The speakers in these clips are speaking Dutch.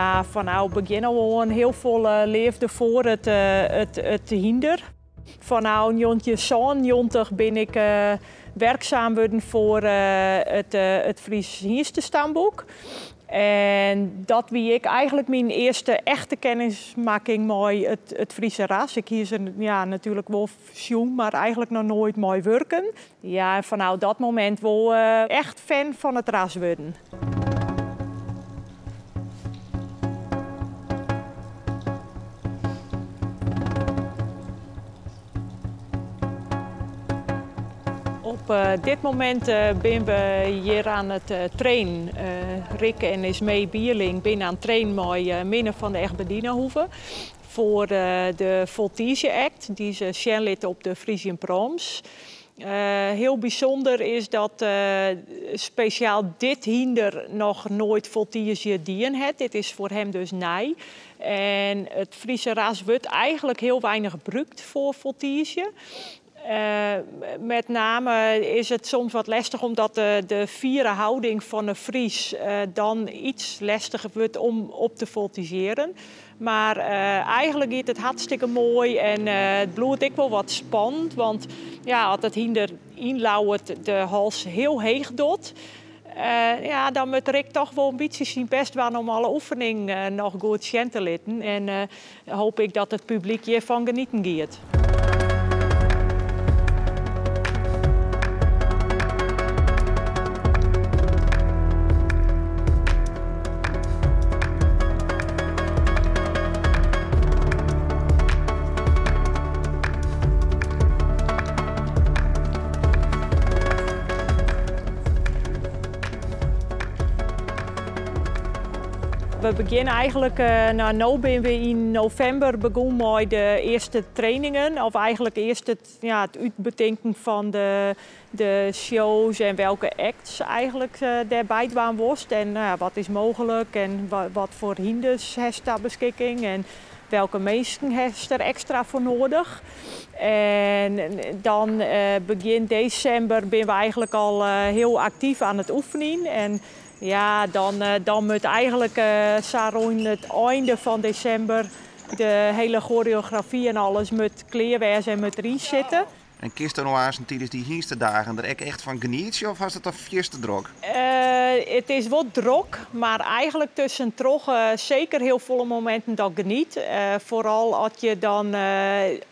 Ja, vanaf begin al heel veel leefde voor het hinder. Vanaf 1990 ben ik werkzaam geworden voor het Fries Hierstenstamboek. En dat wie ik eigenlijk mijn eerste echte kennismaking met het Friese ras. Ik hier ze natuurlijk wel jong, maar eigenlijk nog nooit mooi werken. Ja, en vanaf dat moment wel echt fan van het ras worden. Op dit moment zijn we hier aan het trainen. Rick en Ismee Bierling zijn aan het trainen met Minne van de Egberdinenhoeve voor de Voltige Act, die ze shenlit op de Frisian Proms. Heel bijzonder is dat speciaal dit hinder nog nooit Voltige dien heeft. Dit is voor hem dus nij. En het Friese ras wordt eigenlijk heel weinig gebruikt voor Voltige. Met name is het soms wat lastig omdat de vierde houding van een Fries dan iets lastiger wordt om op te voltigeren. Maar eigenlijk is het hartstikke mooi en het bloedt ook wel wat spannend. Want ja, als het hinder inlauwt de hals heel heeg doet. Dan moet Rick toch wel een beetje zijn best doen om alle oefening nog goed te laten. En hoop ik dat het publiek hiervan genieten gaat. We beginnen eigenlijk, nu zijn we in november begonnen met de eerste trainingen. Of eigenlijk eerst het uitbedenken van de shows en welke acts eigenlijk daarbij was. En wat is mogelijk en wat voor hinders heeft daar beschikking. En welke mensen heeft er extra voor nodig. En dan begin december zijn we eigenlijk al heel actief aan het oefenen. En ja, dan moet eigenlijk rond het einde van december de hele choreografie en alles met kleerwijs en met erin zitten. En kiest er nog eens tijdens die eerste dagen er echt van geniet of was het een vierste drok? Het is wat drok, maar eigenlijk tussen troggen zeker heel volle momenten dat geniet. Vooral als je dan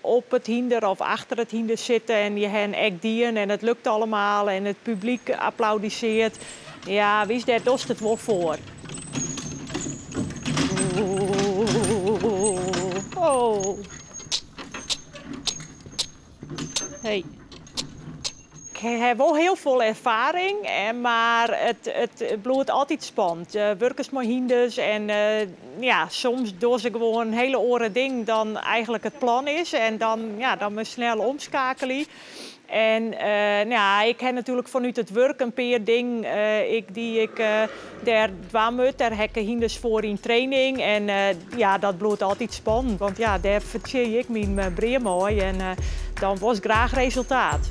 op het hinder of achter het hinder zit en je hen echt dienen en het lukt allemaal en het publiek applaudisseert. Ja, wie is daar dost het wel voor? Oh. Hey. Ik heb wel heel veel ervaring, maar het bloedt altijd spannend. Werkers met hinders en soms doen ze gewoon een hele oren ding dan eigenlijk het plan is. En dan moet je snel omschakelen. En ik heb natuurlijk vanuit het werk een paar dingen die ik daar dwam. Daar heb ik hinders voor in training. En dat bloedt altijd spannend. Want ja, daar vertje ik mijn brein mooi en dan was graag resultaat.